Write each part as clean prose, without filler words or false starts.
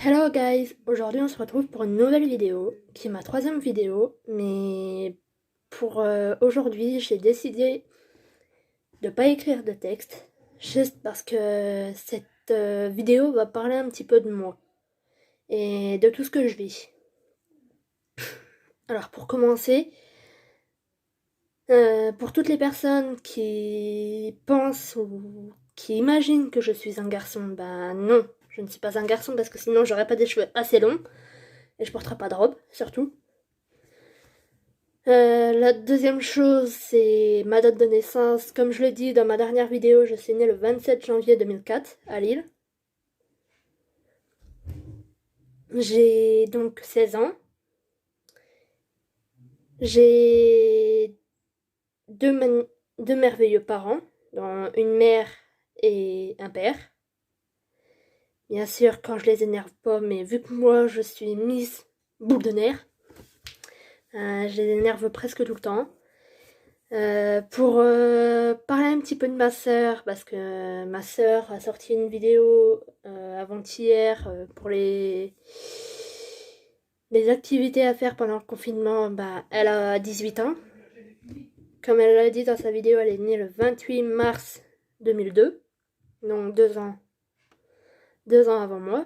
Hello guys, aujourd'hui on se retrouve pour une nouvelle vidéo, qui est ma troisième vidéo, mais pour aujourd'hui j'ai décidé de pas écrire de texte, juste parce que cette vidéo va parler un petit peu de moi et de tout ce que je vis. Alors pour commencer, pour toutes les personnes qui pensent ou qui imaginent que je suis un garçon, bah non, je ne suis pas un garçon parce que sinon j'aurais pas des cheveux assez longs et je porterais pas de robe surtout. La deuxième chose, c'est ma date de naissance. Comme je l'ai dit dans ma dernière vidéo, je suis née le 27 janvier 2004 à Lille. J'ai donc 16 ans. J'ai deux merveilleux parents, dont une mère et un père. Bien sûr, quand je les énerve pas, mais vu que moi je suis Miss Boule de nerfs, je les énerve presque tout le temps. Pour parler un petit peu de ma sœur, parce que ma sœur a sorti une vidéo avant-hier pour les activités à faire pendant le confinement, bah, elle a 18 ans. Comme elle l'a dit dans sa vidéo, elle est née le 28 mars 2002, donc 2 ans avant moi.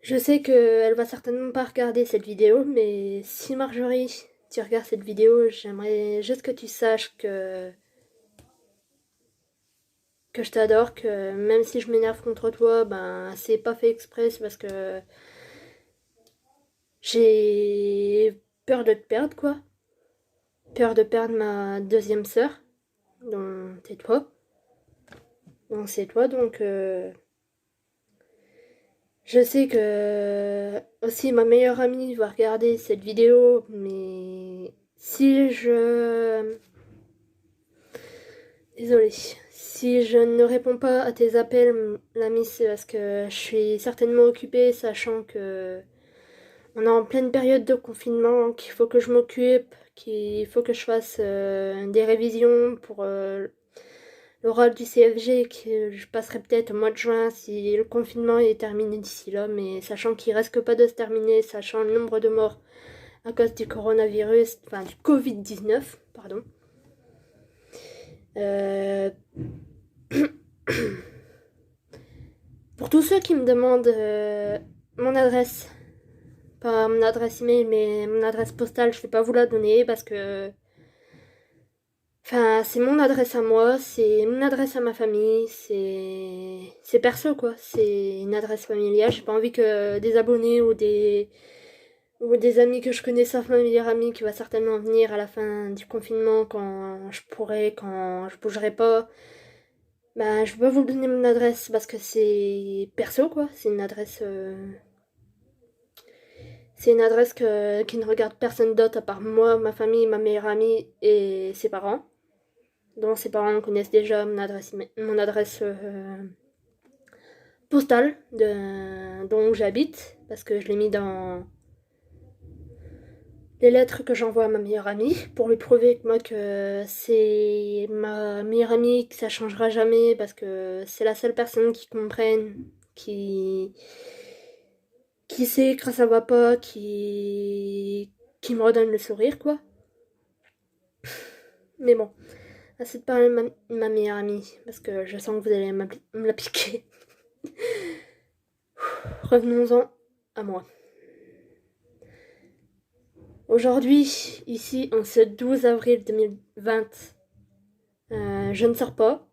Je sais qu'elle va certainement pas regarder cette vidéo, mais si Marjorie, tu regardes cette vidéo, j'aimerais juste que tu saches que je t'adore, que même si je m'énerve contre toi, ben c'est pas fait exprès, c'est parce que j'ai peur de te perdre, quoi. Peur de perdre ma deuxième sœur, dont c'est toi. Donc c'est toi, donc je sais que aussi ma meilleure amie va regarder cette vidéo, mais si je... Désolée. Si je ne réponds pas à tes appels, l'ami, c'est parce que je suis certainement occupée, sachant que on est en pleine période de confinement, qu'il faut que je m'occupe, qu'il faut que je fasse des révisions pour l'oral du CFG, que je passerai peut-être au mois de juin si le confinement est terminé d'ici là, mais sachant qu'il risque pas de se terminer, sachant le nombre de morts à cause du coronavirus, enfin du Covid-19, pardon. Euh, pour tous ceux qui me demandent mon adresse, pas mon adresse email, mais mon adresse postale, je vais pas vous la donner parce que. Enfin, c'est mon adresse à moi, c'est mon adresse à ma famille, c'est perso quoi, c'est une adresse familiale. J'ai pas envie que des abonnés ou des amis que je connais, sauf ma meilleure amie qui va certainement venir à la fin du confinement quand je pourrai, quand je bougerai pas. Bah, je peux pas vous donner mon adresse parce que c'est perso quoi, c'est une adresse qui ne regarde personne d'autre à part moi, ma famille, ma meilleure amie et ses parents. Dont ses parents connaissent déjà mon adresse postale dont j'habite, parce que je l'ai mis dans les lettres que j'envoie à ma meilleure amie, pour lui prouver que moi que c'est ma meilleure amie, que ça changera jamais, parce que c'est la seule personne qui comprenne, qui sait quand ça va pas, qui me redonne le sourire, quoi. Mais bon, assez de parler de ma meilleure amie, parce que je sens que vous allez me l'appliquer. Revenons-en à moi. Aujourd'hui, ici, en ce 12 avril 2020, je ne sors pas.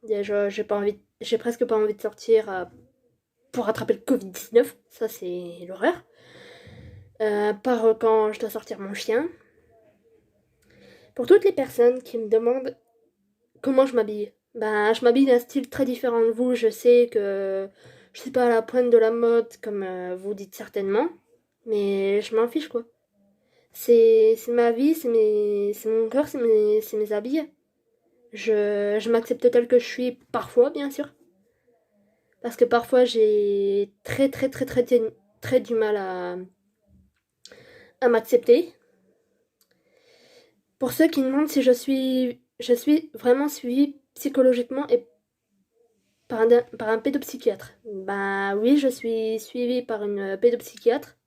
Déjà, j'ai presque pas envie de sortir pour attraper le Covid-19. Ça, c'est l'horreur. Par quand je dois sortir mon chien. Pour toutes les personnes qui me demandent comment je m'habille, ben, je m'habille d'un style très différent de vous. Je sais que je suis pas à la pointe de la mode, comme vous dites certainement. Mais je m'en fiche, quoi. C'est ma vie, c'est mon corps, c'est mes habits. Je m'accepte tel que je suis, parfois, bien sûr. Parce que parfois, j'ai très du mal à m'accepter. Pour ceux qui demandent si je suis vraiment suivie psychologiquement, et par un pédopsychiatre. Bah oui, je suis suivie par une pédopsychiatre.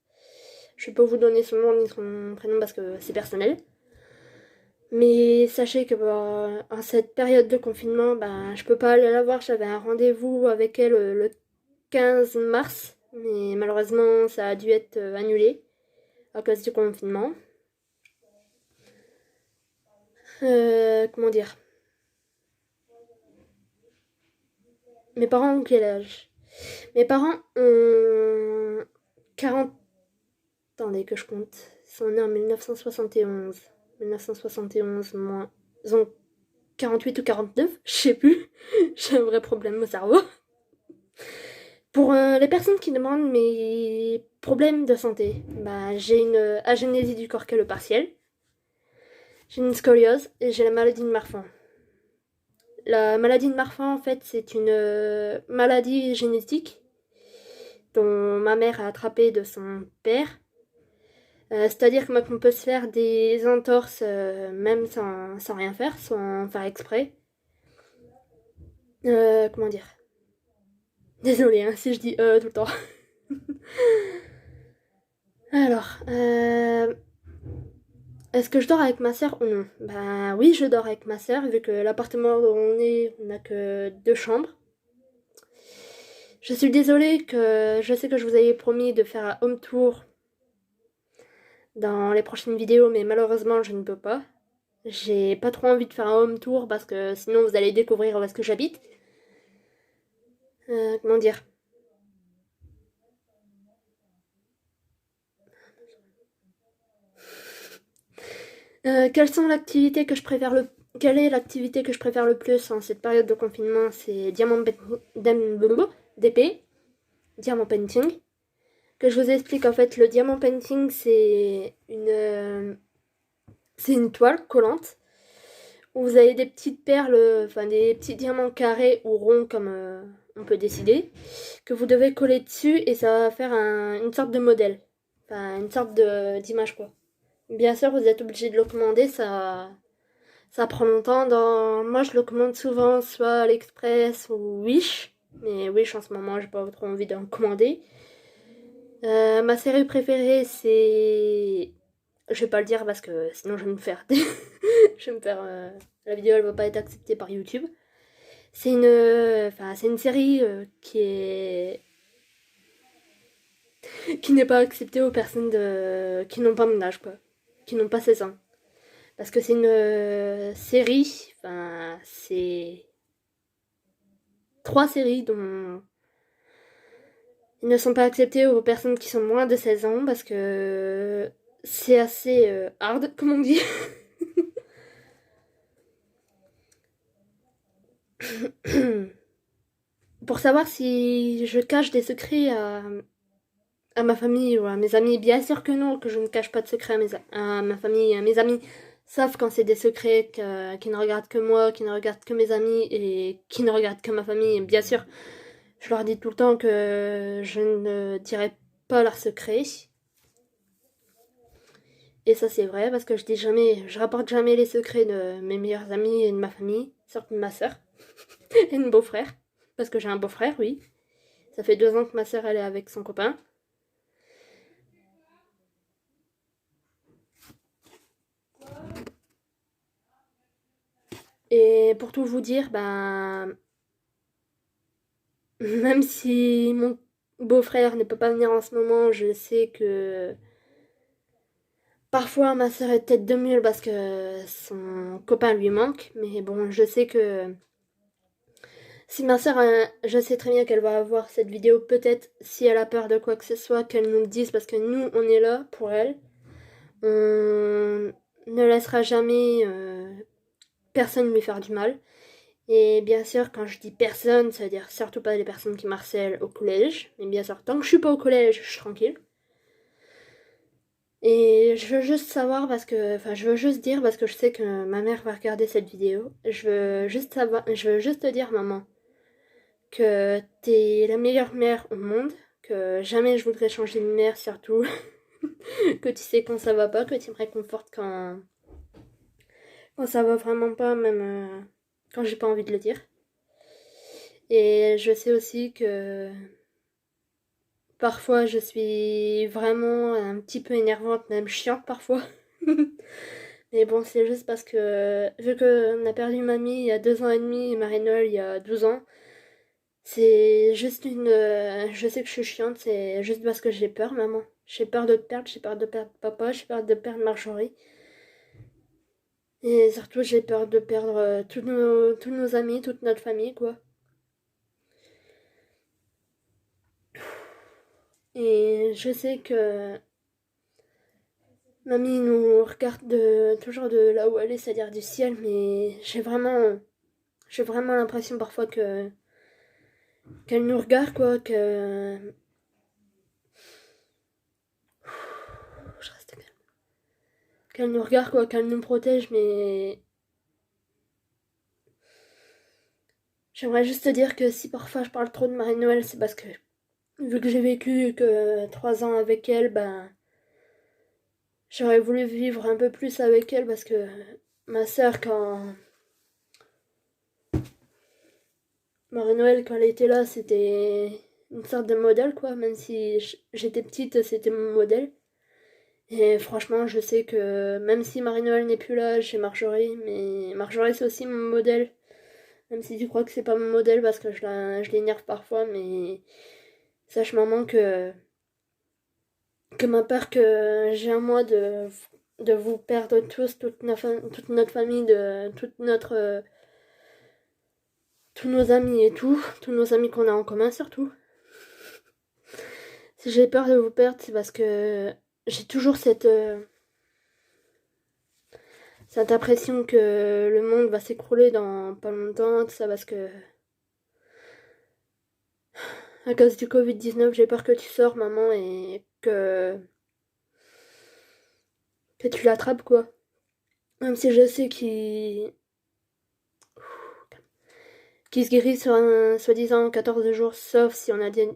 Je peux vous donner son nom ni son prénom parce que c'est personnel. Mais sachez que en cette période de confinement, bah, je peux pas aller la voir. J'avais un rendez-vous avec elle le 15 mars. Mais malheureusement, ça a dû être annulé à cause du confinement. Comment dire? Mes parents ont quel âge? Mes parents ont 40. Attendez que je compte. Ils sont nés en 1971. 1971 moins. Ils ont 48 ou 49, je sais plus. J'ai un vrai problème au cerveau. Pour les personnes qui demandent mes problèmes de santé, bah, j'ai une agénésie du corps caleux partiel, j'ai une scoliose et j'ai la maladie de Marfan. La maladie de Marfan, en fait, c'est une maladie génétique dont ma mère a attrapé de son père. C'est-à-dire qu'on peut se faire des entorses même sans rien faire, sans faire exprès. Comment dire? Désolée hein, si je dis tout le temps. Alors, est-ce que je dors avec ma sœur ou non? Bah oui, je dors avec ma sœur, vu que l'appartement où on est, on n'a que 2 chambres. Je suis désolée que je sais que je vous avais promis de faire un home tour dans les prochaines vidéos, mais malheureusement je ne peux pas. J'ai pas trop envie de faire un home tour parce que sinon vous allez découvrir où est-ce que j'habite. Comment dire? Quelles sont l'activité que je préfère le Quelle est l'activité que je préfère le plus en cette période de confinement? C'est DP, diamant painting. Que je vous explique, en fait, le diamant painting, c'est une toile collante où vous avez des petites perles, enfin des petits diamants carrés ou ronds comme on peut décider, que vous devez coller dessus et ça va faire une sorte de modèle, enfin une sorte d'image quoi. Bien sûr, vous êtes obligé de le commander, ça prend longtemps. Moi, je le commande souvent soit à l'Express ou Wish, mais Wish en ce moment, j'ai pas trop envie d'en commander. Ma série préférée, c'est. Je vais pas le dire parce que sinon je vais me faire. Je vais me faire. La vidéo elle va pas être acceptée par YouTube. Enfin, c'est une série qui n'est pas acceptée aux personnes qui n'ont pas mon âge, quoi. Qui n'ont pas 16 ans. Parce que c'est une série. Enfin, c'est 3 séries dont ils ne sont pas acceptés aux personnes qui sont moins de 16 ans parce que c'est assez hard, comme on dit. Pour savoir si je cache des secrets à ma famille ou à mes amis, bien sûr que non, que je ne cache pas de secrets à ma famille et à mes amis, sauf quand c'est des secrets qui ne regardent que moi, qui ne regardent que mes amis et qui ne regardent que ma famille. Et bien sûr, je leur dis tout le temps que je ne dirai pas leurs secrets. Et ça c'est vrai parce que je rapporte jamais les secrets de mes meilleurs amis et de ma famille, surtout de ma soeur et de mon beau-frère. Parce que j'ai un beau-frère, oui. Ça fait 2 ans que ma soeur elle est avec son copain. Et pour tout vous dire, ben, même si mon beau-frère ne peut pas venir en ce moment, je sais que parfois ma soeur est tête de mule parce que son copain lui manque. Mais bon, je sais que si ma soeur, je sais très bien qu'elle va avoir cette vidéo, peut-être si elle a peur de quoi que ce soit, qu'elle nous le dise parce que nous, on est là pour elle. On ne laissera jamais personne lui faire du mal. Et bien sûr, quand je dis personne, ça veut dire surtout pas les personnes qui m'harcèlent au collège. Mais bien sûr, tant que je suis pas au collège, je suis tranquille. Et je veux juste savoir parce que, enfin, je veux juste dire parce que je sais que ma mère va regarder cette vidéo. Je veux juste te dire, maman, que t'es la meilleure mère au monde, que jamais je voudrais changer de mère, surtout que tu sais quand ça va pas, que tu me réconfortes quand ça va vraiment pas, même quand j'ai pas envie de le dire. Et je sais aussi que parfois je suis vraiment un petit peu énervante, même chiante parfois. Mais bon, c'est juste parce que vu qu'on a perdu mamie il y a 2 ans et demi et Marie-Noël il y a 12 ans, c'est juste une... je sais que je suis chiante, c'est juste parce que j'ai peur, maman. J'ai peur de te perdre, j'ai peur de perdre papa, j'ai peur de perdre Marjorie. Et surtout, j'ai peur de perdre tous nos amis, toute notre famille, quoi. Et je sais que mamie nous regarde toujours de là où elle est, c'est-à-dire du ciel, mais j'ai vraiment l'impression parfois que qu'elle nous regarde, quoi, que... Je reste calme. Qu'elle nous regarde, quoi, qu'elle nous protège, mais... J'aimerais juste te dire que si parfois je parle trop de Marie-Noël, c'est parce que, vu que j'ai vécu que 3 ans avec elle, ben... J'aurais voulu vivre un peu plus avec elle parce que ma sœur, quand Marie-Noël, quand elle était là, c'était une sorte de modèle, quoi. Même si j'étais petite, c'était mon modèle. Et franchement, je sais que même si Marie-Noël n'est plus là, j'ai Marjorie, mais Marjorie, c'est aussi mon modèle. Même si tu crois que c'est pas mon modèle parce que je l'énerve parfois, mais sache maman que ma peur que j'ai un mois de vous perdre tous, toute notre famille, de toute notre tous nos amis et tout, tous nos amis qu'on a en commun surtout. Si j'ai peur de vous perdre, c'est parce que j'ai toujours cette impression que le monde va s'écrouler dans pas longtemps, tout ça parce que à cause du Covid-19, j'ai peur que tu sors, maman, et que tu l'attrapes, quoi. Même si je sais qu'il se guérit sur un soi-disant 14 jours, sauf si on a des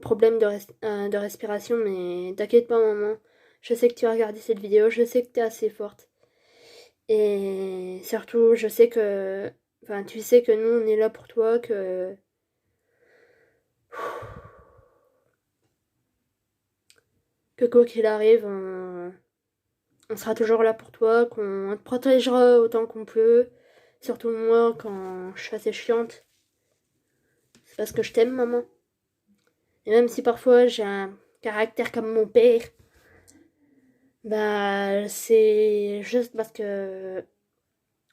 problèmes de respiration, mais t'inquiète pas, maman. Je sais que tu as regardé cette vidéo, je sais que t'es assez forte. Et surtout, je sais que... Enfin, tu sais que nous, on est là pour toi, que quoi qu'il arrive, on sera toujours là pour toi, qu'on te protégera autant qu'on peut. Surtout moi, quand je suis assez chiante. C'est parce que je t'aime, maman. Et même si parfois j'ai un caractère comme mon père, bah, c'est juste parce que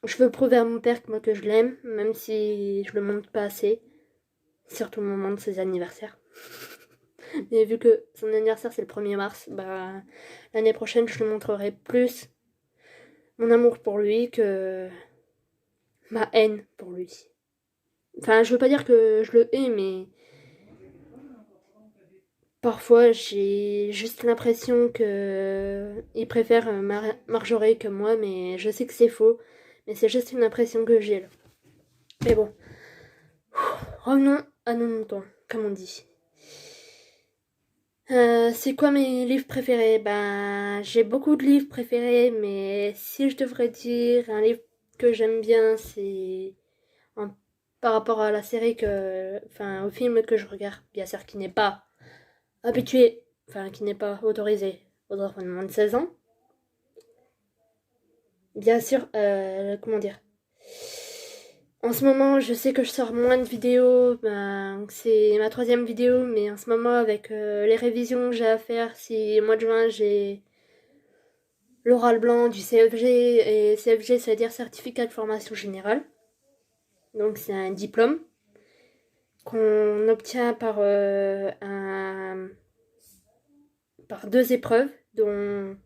je veux prouver à mon père que moi que je l'aime, même si je le montre pas assez. Surtout au moment de ses anniversaires. Et vu que son anniversaire c'est le 1er mars, bah l'année prochaine je lui montrerai plus mon amour pour lui que ma haine pour lui. Enfin, je veux pas dire que je le hais, mais parfois j'ai juste l'impression que il préfère Marjorie que moi, mais je sais que c'est faux. Mais c'est juste une impression que j'ai là. Mais bon, revenons à nos moutons, comme on dit. C'est quoi mes livres préférés? Ben, j'ai beaucoup de livres préférés, mais si je devrais dire un livre que j'aime bien, c'est en- par rapport à la série enfin, au film que je regarde, bien sûr, qui n'est pas habitué, enfin, qui n'est pas autorisé aux enfants de moins de 16 ans. Bien sûr, comment dire? En ce moment, je sais que je sors moins de vidéos, ben, c'est ma troisième vidéo, mais en ce moment, avec les révisions que j'ai à faire, si au mois de juin j'ai l'oral blanc du CFG, et CFG, ça veut dire certificat de formation générale. Donc c'est un diplôme qu'on obtient par 2 épreuves, dont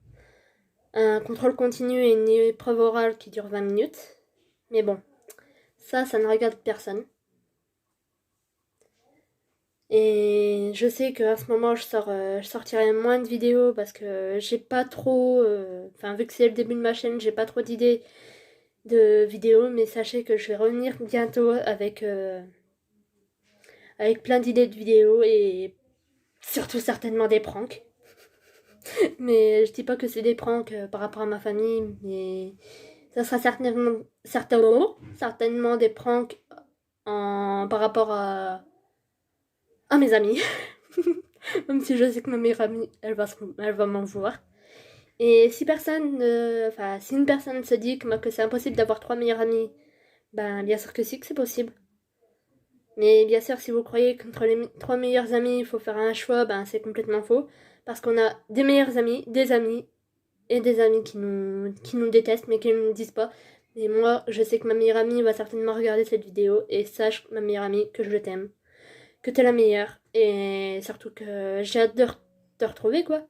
un contrôle continu et une épreuve orale qui dure 20 minutes. Mais bon, ça ne regarde personne. Et je sais qu'à ce moment, je sortirai moins de vidéos parce que j'ai pas trop... Enfin, vu que c'est le début de ma chaîne, j'ai pas trop d'idées de vidéos, mais sachez que je vais revenir bientôt avec plein d'idées de vidéos et surtout certainement des pranks. Mais je dis pas que c'est des pranks par rapport à ma famille, mais ça sera certainement des pranks par rapport à mes amis. Même si je sais que ma meilleure amie, elle va m'en vouloir. Et si si une personne se dit que c'est impossible d'avoir trois meilleurs amis, ben bien sûr que si, que c'est possible. Mais bien sûr, si vous croyez qu'entre les trois meilleurs amis, il faut faire un choix, ben c'est complètement faux. Parce qu'on a des meilleurs amis, des amis, et des amis qui nous détestent, mais qui ne nous disent pas. Et moi, je sais que ma meilleure amie va certainement regarder cette vidéo, et sache, ma meilleure amie, que je t'aime. Que t'es la meilleure. Et surtout que j'ai hâte de te retrouver, quoi.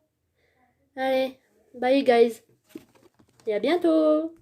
Allez, bye guys. Et à bientôt!